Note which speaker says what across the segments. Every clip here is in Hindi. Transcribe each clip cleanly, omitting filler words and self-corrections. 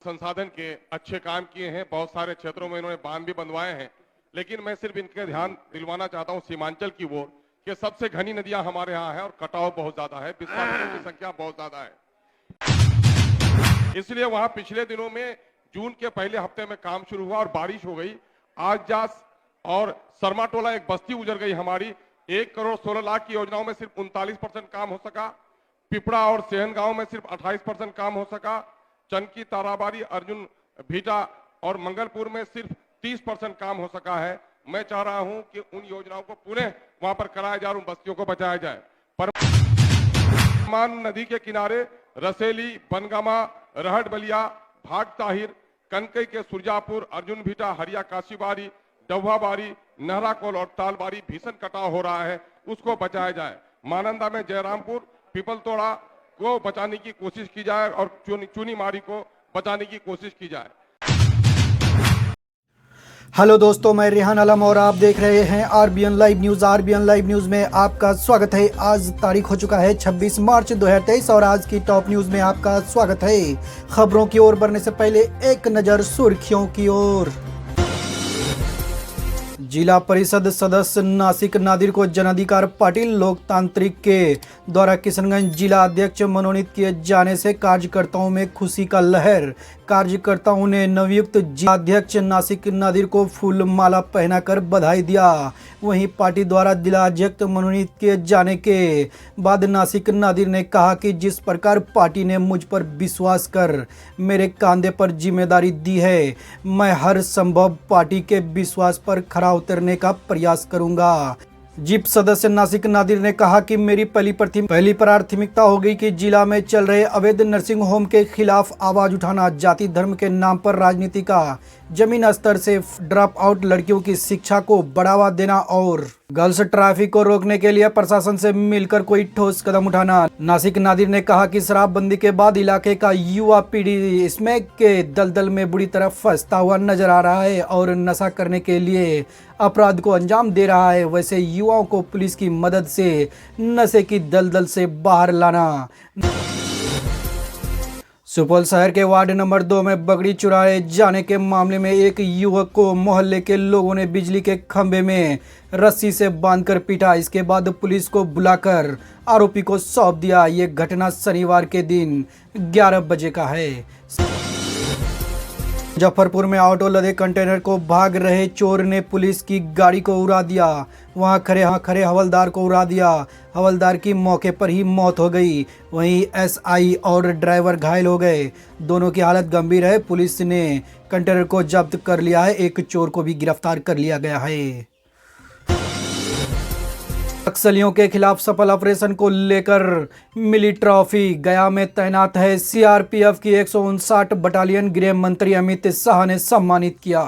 Speaker 1: संसाधन के अच्छे काम किए हैं, बहुत सारे क्षेत्रों में इन्होंने बांध भी बनवाए हैं। लेकिन मैं सिर्फ इनके ध्यान दिलवाना चाहता हूं सीमांचल की ओर कि सबसे घनी नदियां हमारे यहाँ है और कटाव बहुत ज्यादा है, विस्थापितों की संख्या बहुत ज्यादा है। इसलिए वहां पिछले दिनों में जून के पहले हफ्ते में काम शुरू हुआ और बारिश हो गई। आज जास और सरमाटोला एक बस्ती उजड़ गई हमारी। 1 करोड़ 16 लाख की योजनाओं में सिर्फ 39% काम हो सका। पिपड़ा और सेहन गांव में सिर्फ 28% काम हो सका। चनकी, ताराबारी, अर्जुन भीटा और मंगलपुर में सिर्फ 30% काम हो सका है। मैं चाह रहा हूं कि उन योजनाओं को पुनः वहां पर कराया जाए और उन बस्तियों को बचाया जाए। परमान नदी के किनारे रसेली, बनगामा, रहट बलिया, भाग ताहिर, कनकई के सुरजापुर, अर्जुन भीटा, हरिया काशीबारी, डब्बाबारी, नहराकोल और तालबारी भीषण कटाव हो रहा है, उसको बचाया जाए। मानंदा में जयरामपुर, पीपलतोड़ा को बचाने की कोशिश की जाए और चुनी मारी को बचाने की कोशिश की जाए।
Speaker 2: हेलो दोस्तों, मैं रेहान आलम और आप देख रहे हैं RBN live news. RBN live news में आपका स्वागत है। आज तारीख हो चुका है 26 मार्च 2023 और आज की टॉप न्यूज़ में आपका स्वागत है। खबरों की ओर बढ़ने से पहले एक नज़र सुर्खियों की ओर। जिला परिषद सदस्य नासिक नादिर को जनाधिकार पार्टी लोकतांत्रिक के द्वारा किशनगंज जिला अध्यक्ष मनोनीत किए जाने से कार्यकर्ताओं में खुशी का लहर। कार्यकर्ताओं ने नवयुक्त जिलाध्यक्ष नासिक नादिर को फूल माला पहनाकर बधाई दिया। वहीं पार्टी द्वारा जिलाध्यक्ष मनोनीत किए जाने के बाद नासिक नादिर ने कहा कि जिस प्रकार पार्टी ने मुझ पर विश्वास कर मेरे कंधे पर जिम्मेदारी दी है, मैं हर संभव पार्टी के विश्वास पर खरा उतरने का प्रयास करूंगा। जिप सदस्य नासिक नादिर ने कहा कि मेरी पहली प्राथमिकता होगी कि जिला में चल रहे अवैध नर्सिंग होम के खिलाफ आवाज उठाना, जाति धर्म के नाम पर राजनीति का, जमीन स्तर से ड्रॉप आउट लड़कियों की शिक्षा को बढ़ावा देना और गर्ल्स ट्रैफिक को रोकने के लिए प्रशासन से मिलकर कोई ठोस कदम उठाना। नासिक नादिर ने कहा कि शराबबंदी के बाद इलाके का युवा पीढ़ी स्मैक के दलदल में बुरी तरह फंसता हुआ नजर आ रहा है और नशा करने के लिए अपराध को अंजाम दे रहा है। वैसे युवाओं को पुलिस की मदद से नशे की दलदल से बाहर लाना। सुपौल शहर के वार्ड नंबर 2 में बकरी चुराए जाने के मामले में एक युवक को मोहल्ले के लोगों ने बिजली के खंभे में रस्सी से बांधकर पीटा। इसके बाद पुलिस को बुलाकर आरोपी को सौंप दिया। ये घटना शनिवार के दिन 11 बजे का है। मुजफ्फरपुर में ऑटो लदे कंटेनर को भाग रहे चोर ने पुलिस की गाड़ी को उड़ा दिया। वहां खड़े हवलदार को उड़ा दिया। हवलदार की मौके पर ही मौत हो गई। वहीं एसआई और ड्राइवर घायल हो गए। दोनों की हालत गंभीर है। पुलिस ने कंटेनर को जब्त कर लिया है। एक चोर को भी गिरफ्तार कर लिया गया है। नक्सलियों के खिलाफ सफल ऑपरेशन को लेकर मिली ट्रॉफी। गया में तैनात है सीआरपीएफ की 159 बटालियन। गृह मंत्री अमित शाह ने सम्मानित किया।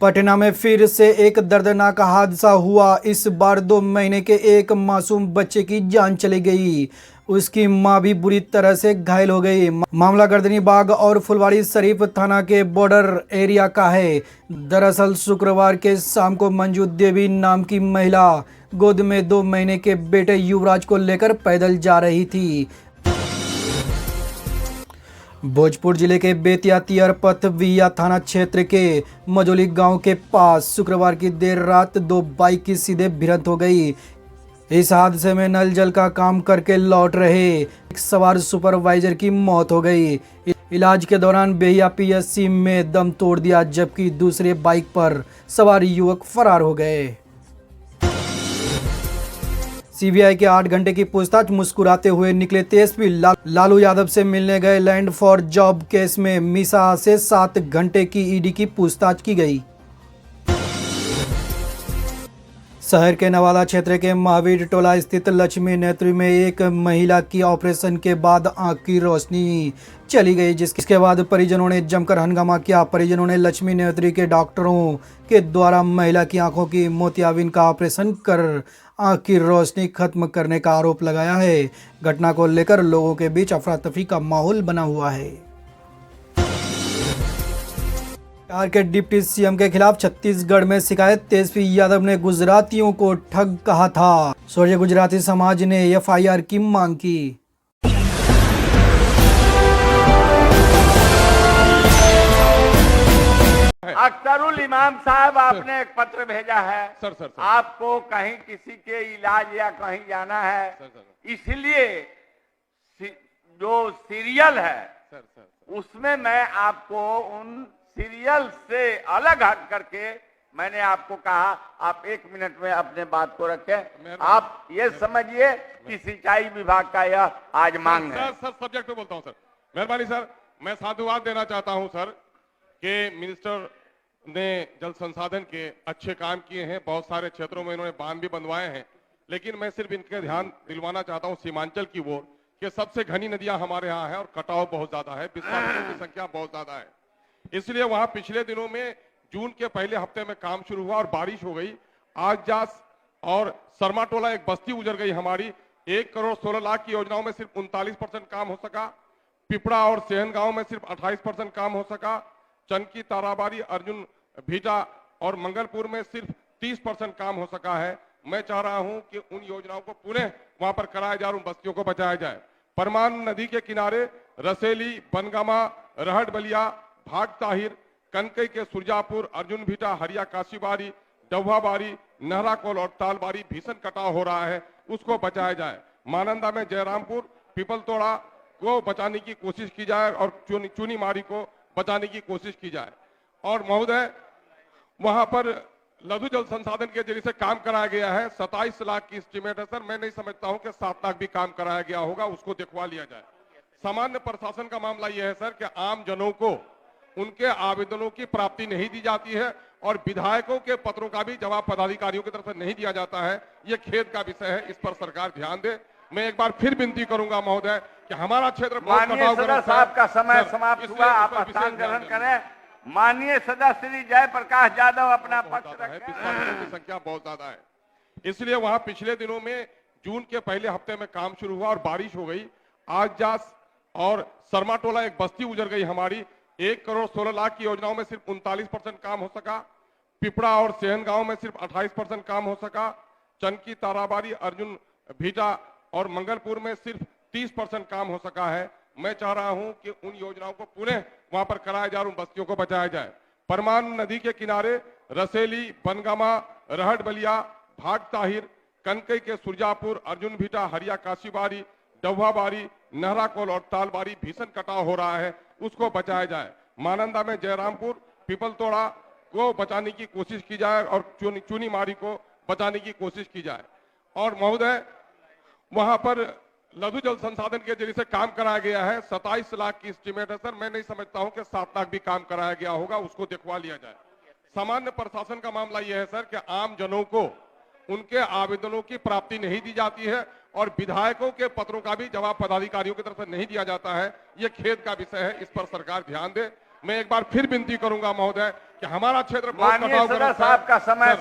Speaker 2: पटना में फिर से एक दर्दनाक हादसा हुआ। इस बार 2 महीने के एक मासूम बच्चे की जान चली गई। उसकी मां भी बुरी तरह से घायल हो गई। मामला गर्दनी बाग और फुलवाड़ी शरीफ थाना के बॉर्डर एरिया का है। दरअसल शुक्रवार के शाम को मंजू देवी नाम की महिला गोद में 2 महीने के बेटे युवराज को लेकर पैदल जा रही थी। भोजपुर जिले के बेतिया तियरपथ विया थाना क्षेत्र के मजोली गांव के पास शुक्रवार की देर रात 2 बाइक की सीधे भिड़ंत हो गई। इस हादसे में नल जल का काम करके लौट रहे एक सवार सुपरवाइजर की मौत हो गई। इलाज के दौरान बेहिया पीएससी में दम तोड़ दिया, जबकि दूसरे बाइक पर सवार युवक फरार हो गए। सीबीआई के 8 घंटे की पूछताछ। मुस्कुराते हुए निकले तेजस्वी। लालू यादव से मिलने गए लैंड फॉर जॉब केस में मीसा से 7 घंटे की ईडी की पूछताछ की गई। शहर के नवादा क्षेत्र के महावीर टोला स्थित लक्ष्मी नेत्री में एक महिला की ऑपरेशन के बाद आंख की रोशनी चली गई, जिसके बाद परिजनों ने जमकर हंगामा किया। परिजनों ने लक्ष्मी नेत्री के डॉक्टरों के द्वारा महिला की आंखों की मोतियाबिंद का ऑपरेशन कर आंख की रोशनी खत्म करने का आरोप लगाया है। घटना को लेकर लोगों के बीच अफरा तफरी का माहौल बना हुआ है। बिहार के डिप्टी सीएम के खिलाफ छत्तीसगढ़ में शिकायत। तेजस्वी यादव ने गुजरातियों को ठग कहा था। सूर्य गुजराती समाज ने एफआईआर की मांग की।
Speaker 3: अख्तरुल इमाम साहब आपने एक पत्र भेजा है।
Speaker 1: सर
Speaker 3: आपको कहीं किसी के इलाज या कहीं जाना है, इसलिए जो सीरियल है
Speaker 1: सर
Speaker 3: उसमें मैं आपको उन सीरियल से अलग हट करके मैंने आपको कहा आप 1 मिनट में अपने बात को रखें। आप ये समझिए कि सिंचाई विभाग का यह आज मांग है।
Speaker 1: सर सब्जेक्ट पे बोलता हूं सर, मेहरबानी सर। मैं साधुवाद देना चाहता हूं सर कि मिनिस्टर ने जल संसाधन के अच्छे काम किए हैं, बहुत सारे क्षेत्रों में इन्होंने बांध भी बनवाए हैं, लेकिन मैं सिर्फ इनके ध्यान दिलवाना चाहता हूं सीमांचल की ओर कि सबसे घनी नदियां हमारे यहाँ है और कटाव बहुत ज्यादा है, विस्थापितों की संख्या बहुत ज्यादा है। इसलिए वहां पिछले दिनों में जून के पहले हफ्ते में काम शुरू हुआ और बारिश हो गई। आगजास और सरमाटोला एक बस्ती उजड़ गई हमारी। 1 करोड़ 16 लाख की योजनाओं में सिर्फ 39% काम हो सका। पिपड़ा और सेहन गांव में सिर्फ 28% काम हो सका। चनकी, ताराबारी, अर्जुन भीटा और मंगलपुर में सिर्फ 30% काम हो सका है। मैं चाह रहा हूं कि उन योजनाओं को पुनः वहां पर कराया जाए और उन बस्तियों को बचाया जाए। परमान नदी के किनारे रसेली, बनगामा, रहट बलिया, भाग ताहिर, कनकई के सुरजापुर, अर्जुन भीटा, हरिया काशीबारी, डब्बाबारी, नहराकोल और तालबारी भीषण कटाव हो रहा है, उसको बचाया जाए। मानंदा में जयरामपुर, पीपलतोड़ा को बचाने की कोशिश की जाए और चुनी मारी को बचाने की कोशिश की जाए। और महोदय वहां पर लघु जल संसाधन के जरिए से काम कराया गया है। 27 लाख की एस्टिमेट है सर। मैं नहीं समझता हूं कि 7 लाख भी काम कराया गया होगा, उसको दिखवा लिया जाए। सामान्य प्रशासन का मामला यह है सर कि आम जनों को उनके आवेदनों की प्राप्ति नहीं दी जाती है और विधायकों के पत्रों का भी जवाब पदाधिकारियों की तरफ से नहीं दिया जाता है। यह खेद का विषय है, इस पर सरकार ध्यान दे। मैं एक बार फिर विनती करूंगा महोदय कि हमारा क्षेत्र बहुत
Speaker 3: माननीय साहब का समय समाप्त हुआ, आप स्थान ग्रहण करें। माननीय सदस्य श्री जयप्रकाश यादव अपना पक्ष रखें।
Speaker 1: विस्थापितों की संख्या बहुत ज्यादा है, इसलिए वहां पिछले दिनों में जून के पहले हफ्ते में काम शुरू हुआ और बारिश हो गई। आगजास और सरमाटोला एक बस्ती उजड़ गई हमारी। 1 करोड़ 16 लाख की योजनाओं में सिर्फ 39% काम हो सका। पिपड़ा और सेहन गांव में सिर्फ 28% काम हो सका। चनकी, ताराबारी, अर्जुन भीटा और मंगलपुर में सिर्फ 30% काम हो सका है। मैं चाह रहा हूं कि उन योजनाओं को पुनः वहां पर कराया जाए और उन बस्तियों को बचाया जाए। परमान नदी के किनारे रसेली, बनगामा, रहट बलिया, भाग ताहिर, कनकई के सुरजापुर, अर्जुन भीटा, हरिया काशीबारी, डब्बाबारी, नहराकोल और तालबारी भीषण कटाव हो रहा है, उसको बचाया जाए। मानंदा में जयरामपुर, पीपलतोड़ा को बचाने की कोशिश की जाए और चुनी मारी को बचाने की कोशिश की जाए। और महोदय वहां पर लघु जल संसाधन के जरिए से काम कराया गया है। 27 लाख की एस्टिमेट है सर। मैं नहीं समझता हूं कि 7 लाख भी काम कराया गया होगा, उसको दिखवा लिया जाए। सामान्य प्रशासन का मामला यह है सर कि आम जनों को उनके आवेदनों की प्राप्ति नहीं दी जाती है और विधायकों के पत्रों का भी जवाब पदाधिकारियों की तरफ से नहीं दिया जाता है। यह खेद का विषय है, इस पर सरकार ध्यान दे। मैं एक बार फिर विनती करूंगा महोदय कि हमारा क्षेत्र बहुत
Speaker 3: माननीय सदस्य साहब का समय